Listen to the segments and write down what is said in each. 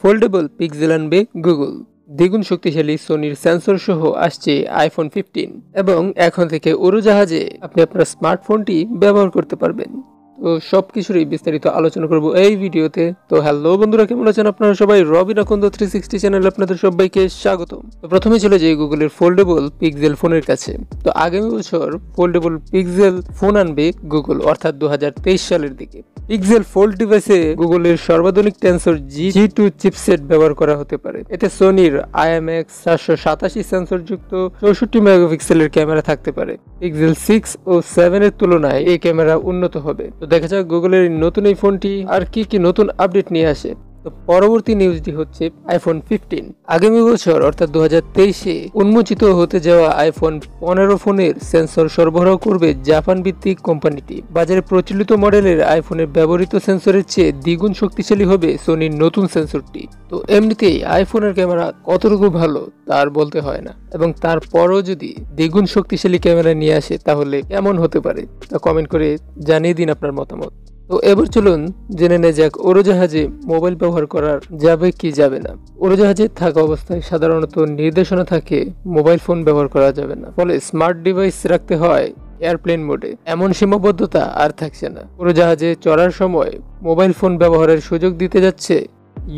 Foldable pixel আনবে Google. দ্বিগুণ শক্তিশালী সোনির সেন্সর সহ আসছে আইফোন 15 এবং এখন থেকে উড়োজাহাজে আপনি আপনার স্মার্টফোনটি ব্যবহার করতে পারবেন। তো সবকিছুরই বিস্তারিত আলোচনা করব এই ভিডিওতে। তো হ্যালো বন্ধুরা, কেমন আছেন আপনারা সবাই? রবিন আকন্দ 360 চ্যানেলে আপনাদের সবাইকে স্বাগতম। তো প্রথমে চলে যাই গুগলের ফোল্ডেবল পিক্সেল ফোনের কাছে। তো আগামী বছর ফোল্ডেবল পিক্সেল ফোন আনবে গুগল, অর্থাৎ 2023 সালের দিকে। পিক্সেল ফোল্ড ডিভাইসে গুগলের সর্বাধুনিক টেন্সর G2 চিপসেট ব্যবহার করা হতে পারে। এতে সোনির IMX 787 সেন্সর যুক্ত 64 মেগাপিক্সেলের ক্যামেরা থাকতে পারে। পিক্সেল 6 ও 7 এর তুলনায় এই ক্যামেরা উন্নত হবে। তো দেখা যাক গুগলের নতুন এই ফোনটি আর কি নতুন আপডেট নিয়ে আসে। তো পরবর্তী নিউজটি হচ্ছে আইফোন 15 আগামী বছর অর্থাৎ 2023-এ উন্মোচিত হতে যাওয়া আইফোন 15 ফোনের সেন্সর সরবরাহ করবে জাপান ভিত্তিক কোম্পানিটি। বাজারে প্রচলিত মডেলের আইফোনের ব্যবহৃত সেন্সরের চেয়ে দ্বিগুণ শক্তিশালী হবে সোনির নতুন সেন্সরটি। তো এমনিতেই আইফোনের ক্যামেরা কতটুকু ভালো তার বলতে হয় না, এবং তারপরও যদি দ্বিগুণ শক্তিশালী ক্যামেরা নিয়ে আসে তাহলে কেমন হতে পারে তা কমেন্ট করে জানিয়ে দিন আপনার মতামত। তো এবার চলুন জেনে নেওয়া যাক উড়োজাহাজে মোবাইল ব্যবহার করা যাবে কি যাবে না। উড়োজাহাজে থাকা অবস্থায় সাধারণত নির্দেশনা থাকে মোবাইল ফোন ব্যবহার করা যাবে না, ফলে স্মার্ট ডিভাইস রাখতে হয় এয়ারপ্লেন মোডে। এমন সীমাবদ্ধতা আর থাকছে না। উড়োজাহাজে চড়ার সময় মোবাইল ফোন ব্যবহারের সুযোগ দিতে যাচ্ছে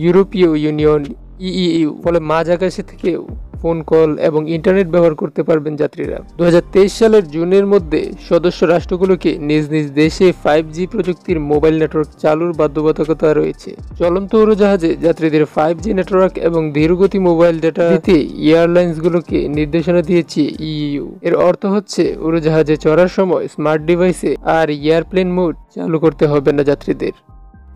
ইউরোপীয় ইউনিয়ন EU, ফলে মাঝ আকাশে থেকেও ফোন কল এবং ইন্টারনেট ব্যবহার করতে পারবেন যাত্রীরা। 2023 সালের জুনের মধ্যে সদস্য রাষ্ট্রগুলোকে নিজ নিজ দেশে 5G প্রযুক্তির মোবাইল নেটওয়ার্ক চালুর বাধ্যবাধকতা রয়েছে। চলন্ত উড়োজাহাজে যাত্রীদের 5G নেটওয়ার্ক এবং ধীরগতি মোবাইল ডেটা দিতে এয়ারলাইন্সগুলোকে নির্দেশনা দিয়েছে EU। এর অর্থ হচ্ছে উড়োজাহাজে চড়ার সময় স্মার্ট ডিভাইসে আর এয়ারপ্লেন মোড চালু করতে হবে না যাত্রীদের।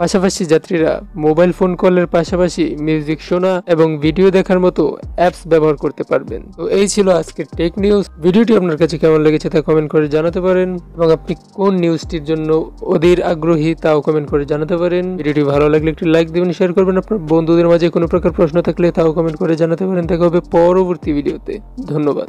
পাশাপাশি যাত্রীরা মোবাইল ফোন কলের পাশাপাশি মিউজিক শোনা এবং ভিডিও দেখার মতো অ্যাপস ব্যবহার করতে পারবেন। তো এই ছিল আজকের টেক নিউজ। ভিডিওটি আপনার কাছে কেমন লেগেছে তা কমেন্ট করে জানাতে পারেন, এবং আপনি কোন নিউজটির জন্য অধীর আগ্রহী তাও কমেন্ট করে জানাতে পারেন। ভিডিওটি ভালো লাগলে একটি লাইক দিবেন, শেয়ার করবেন। আপনার বন্ধুদের মাঝে কোনো প্রকার প্রশ্ন থাকলে তাও কমেন্ট করে জানাতে পারেন। দেখা হবে পরবর্তী ভিডিওতে। ধন্যবাদ।